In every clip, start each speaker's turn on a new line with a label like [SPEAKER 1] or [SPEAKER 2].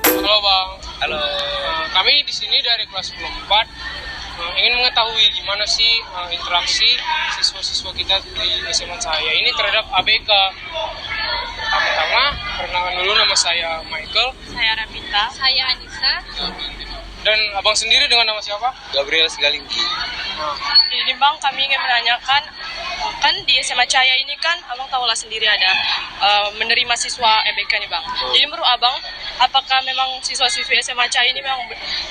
[SPEAKER 1] Halo Bang.
[SPEAKER 2] Halo.
[SPEAKER 1] Kami di sini dari kelas 10-4 ingin mengetahui gimana sih interaksi siswa-siswa kita di SMA Cahaya ini terhadap ABK. Pertama-tama, perkenalkan dulu, nama saya Michael.
[SPEAKER 3] Saya Rabita. Saya Anissa.
[SPEAKER 1] Dan abang sendiri dengan nama siapa?
[SPEAKER 2] Gabriel Segalinggi.
[SPEAKER 3] Ini Bang, kami ingin menanyakan, kan di SMA Cahaya ini kan Abang tahulah sendiri ada menerima siswa EBK nih Bang. Jadi menurut Abang, apakah memang siswa-siswi SMA Cahaya ini memang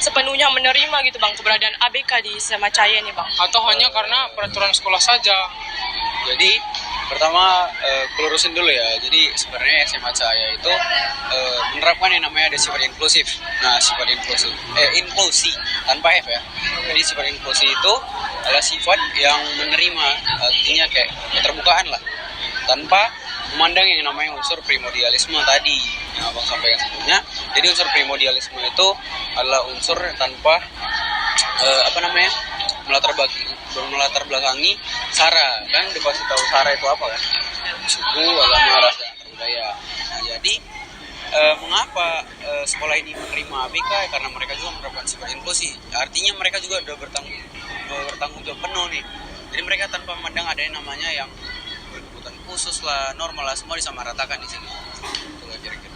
[SPEAKER 3] sepenuhnya menerima gitu Bang keberadaan ABK di SMA Cahaya ini Bang?
[SPEAKER 1] Atau hanya karena peraturan sekolah saja?
[SPEAKER 2] Jadi pertama kelurusin dulu ya. Jadi sebenarnya SMA Cahaya itu menerapkan yang namanya ada sifat inklusif. Nah, sifat inklusi tanpa F ya. Jadi sifat inklusi itu adalah sifat yang menerima, artinya kayak keterbukaan lah, tanpa memandang yang namanya unsur primordialisme tadi yang abang sampaikan sebelumnya. Jadi unsur primordialisme itu adalah unsur tanpa melatar belakangi sara. Kan dikasih tahu sara itu apa kan? Suku, agama, ras, dan budaya. Nah, jadi mengapa sekolah ini menerima ABK? Karena mereka juga menerapkan sifat inklusi. Artinya mereka juga sudah bertanggung jawab penuh nih. Jadi mereka tanpa memandang ada yang namanya yang berkebutuhan khusus lah, normal lah, semua disamaratakan di sini. Itu lah kira-kira.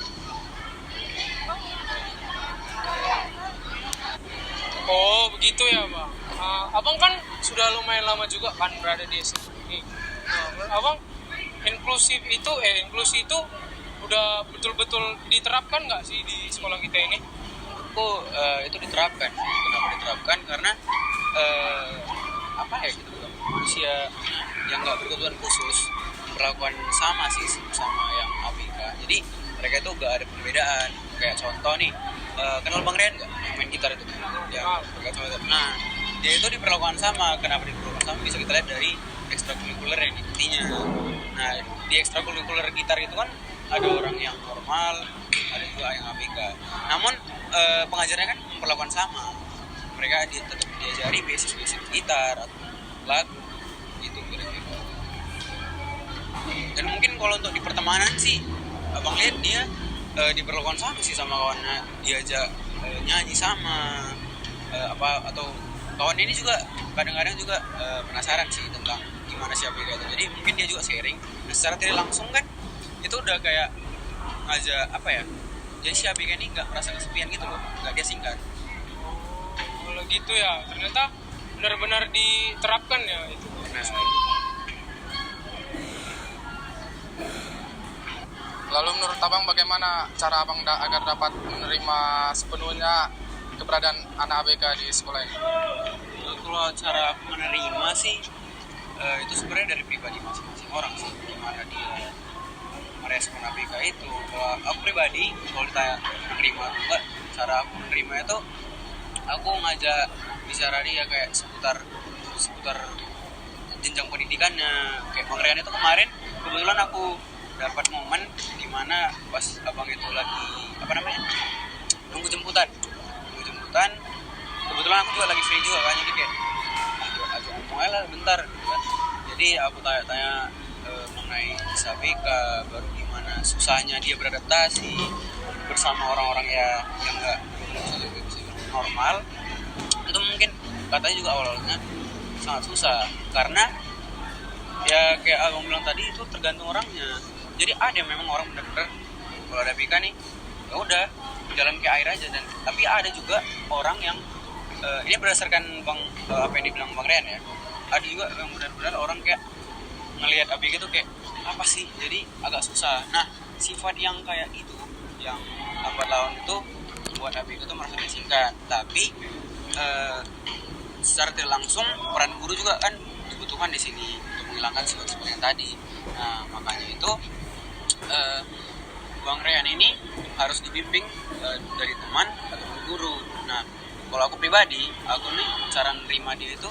[SPEAKER 1] Oh, begitu ya Bang. Abang kan sudah lumayan lama juga kan berada di SMA ini. Abang, inklusi itu udah betul-betul diterapkan nggak sih di sekolah kita ini?
[SPEAKER 2] Itu diterapkan. Kenapa diterapkan? Karena manusia yang nggak berkebutuhan khusus melakukan sama yang ABK. Jadi mereka itu nggak ada perbedaan. Kayak contoh nih, kenal Bang Rian nggak? Yang main gitar itu. Nah, dia itu diperlakukan sama. Kenapa diperlakukan sama? Bisa kita lihat dari ekstrakurikuler yang diikutinya. Nah, di ekstrakurikuler gitar itu kan ada orang yang normal, ada juga yang ABK. Namun pengajarnya kan memperlakukan sama. Mereka tetap diajari basic gitar atau lagu gitu kira-kira. Dan mungkin kalau untuk di pertemanan sih, abang lihat dia diperlakukan sama sih sama kawannya, diajak nyanyi sama atau kawan ini juga kadang-kadang juga penasaran sih tentang gimana sih ABK itu. Jadi mungkin dia juga sharing. Nah, secara tidak langsung kan itu udah kayak ngajak jadi si ABK ini nggak merasa kesepian gitu loh, nggak diasingkan.
[SPEAKER 1] Kalau gitu ya, ternyata benar-benar diterapkan ya itu.
[SPEAKER 4] Lalu menurut abang bagaimana cara abang agar dapat menerima sepenuhnya keberadaan anak ABK di sekolah ini?
[SPEAKER 2] Kalau cara menerima sih itu sebenarnya dari pribadi masing-masing orang sih, gimana dia merespon ABK itu. Kalau aku pribadi, kalau ditanya menerima enggak, cara aku menerima itu aku ngajak bicara dia kayak seputar jenjang pendidikannya. Kayak Bang Rian itu kemarin kebetulan aku dapat momen dimana pas abang itu lagi nunggu jemputan. Kebetulan aku juga lagi free juga kan, jadi kayak ajak ngomong aja lah bentar gitu kan. Jadi aku tanya-tanya mengenai ABK, baru gimana susahnya dia beradaptasi bersama orang-orang yang nggak normal. Itu mungkin katanya juga awalnya sangat susah, karena ya kayak abang bilang tadi, itu tergantung orangnya. Jadi ada memang orang benar-benar kalau ada ABK nih ya udah jalan kayak air aja, dan tapi ada juga orang yang ini berdasarkan apa yang dibilang Bang Rian ya, ada juga yang benar-benar orang kayak ngelihat ABK itu kayak apa sih, jadi agak susah. Nah, sifat yang kayak itu, yang lambat laun itu buat ABK itu merasa diasingkan. Tapi secara tidak langsung peran guru juga kan dibutuhkan di sini untuk menghilangkan sifat-sifat yang tadi. Nah, makanya itu Bang Rian ini harus dibimbing dari teman atau guru. Nah, kalau aku pribadi, aku nih cara menerima dia itu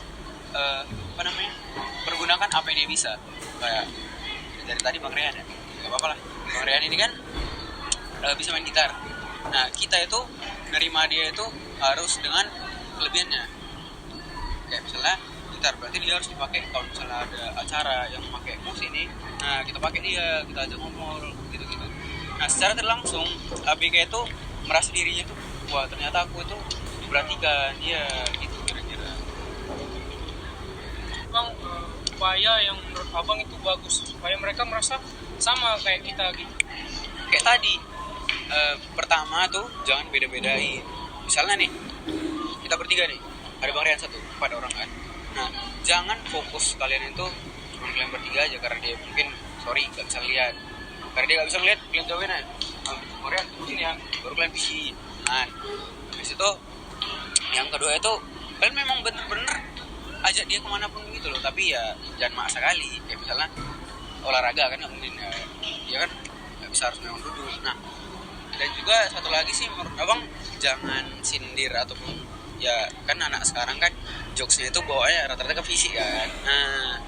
[SPEAKER 2] pergunakan apa yang dia bisa. Kayak dari tadi Bang Rian ya, gak apa-apa lah. Bang Rian ini kan bisa main gitar. Nah, kita itu nerima dia itu harus dengan kelebihannya. Kayak misalnya gitar, berarti dia harus dipakai kalau misalnya ada acara yang pakai musik ini. Nah, kita pakai dia, kita ajak ngomong gitu-gitu. Nah, secara tidak langsung ABK itu merasa dirinya tuh, wah ternyata aku itu diperhatikan, dia gitu kira-kira.
[SPEAKER 1] Bang, upaya yang menurut abang itu bagus supaya mereka merasa sama kayak kita gitu.
[SPEAKER 2] Kayak tadi, pertama tuh jangan beda-bedain. Misalnya nih, kita bertiga nih, ada Bang Rian 4 orang kan. Nah, jangan fokus kalian itu cuma kalian bertiga aja, karena dia mungkin gak bisa lihat. Karena dia gak bisa ngeliat, kalian jauhin aja. Bang Rian, sini ya, baru kalian visi. Nah, habis itu yang kedua itu kalian memang bener-bener ajak dia kemanapun gitu loh, tapi ya jangan maksa kali. Kayak misalnya olahraga kan nggak mungkin ya, dia kan nggak bisa harus memang duduk. Nah, dan juga satu lagi sih menurut abang, jangan sindir ataupun ya kan anak sekarang kan jokesnya itu bawaannya rata-rata ke fisik kan. Nah,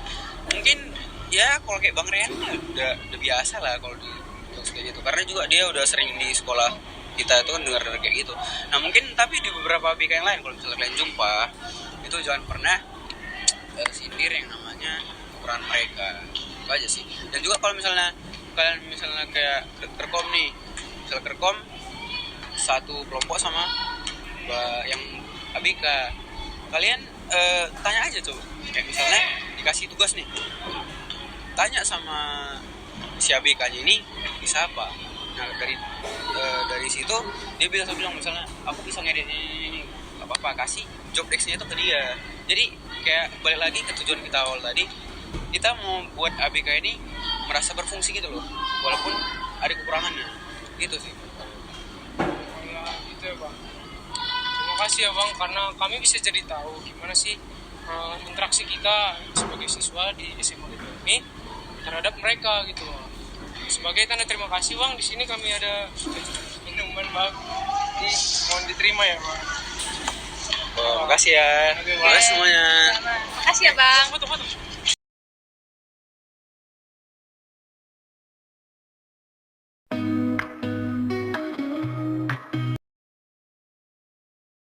[SPEAKER 2] mungkin ya kalau kayak Bang Rian udah biasa lah kalau di jokes kayak gitu, karena juga dia udah sering di sekolah kita itu kan dengar kayak gitu. Nah mungkin tapi di beberapa BK yang lain kalau misalnya kalian jumpa itu jangan pernah sindir yang namanya ukuran mereka, itu aja sih. Dan juga kalau misalnya kalian kayak kerkom nih, misalnya kerkom satu kelompok sama yang ABK, kalian tanya aja coba, kayak misalnya dikasih tugas nih, tanya sama si ABK-nya ini bisa apa. Nah dari situ dia bisa bilang misalnya aku bisa ngedit ini apa kasih job desk-nya itu ke dia. Jadi kayak balik lagi ke tujuan kita awal tadi, kita mau buat ABK ini merasa berfungsi gitu loh, walaupun ada kekurangannya gitu sih.
[SPEAKER 1] Ya gitu ya bang, terima kasih ya bang, karena kami bisa jadi tahu gimana sih interaksi kita sebagai siswa di SMA ini terhadap mereka gitu loh. Sebagai tanda terima kasih bang, di sini kami ada minuman bang, ini mohon diterima ya bang.
[SPEAKER 2] Makasih ya,
[SPEAKER 1] Oke,
[SPEAKER 2] makasih semuanya.
[SPEAKER 3] Makasih ya bang.
[SPEAKER 1] Foto.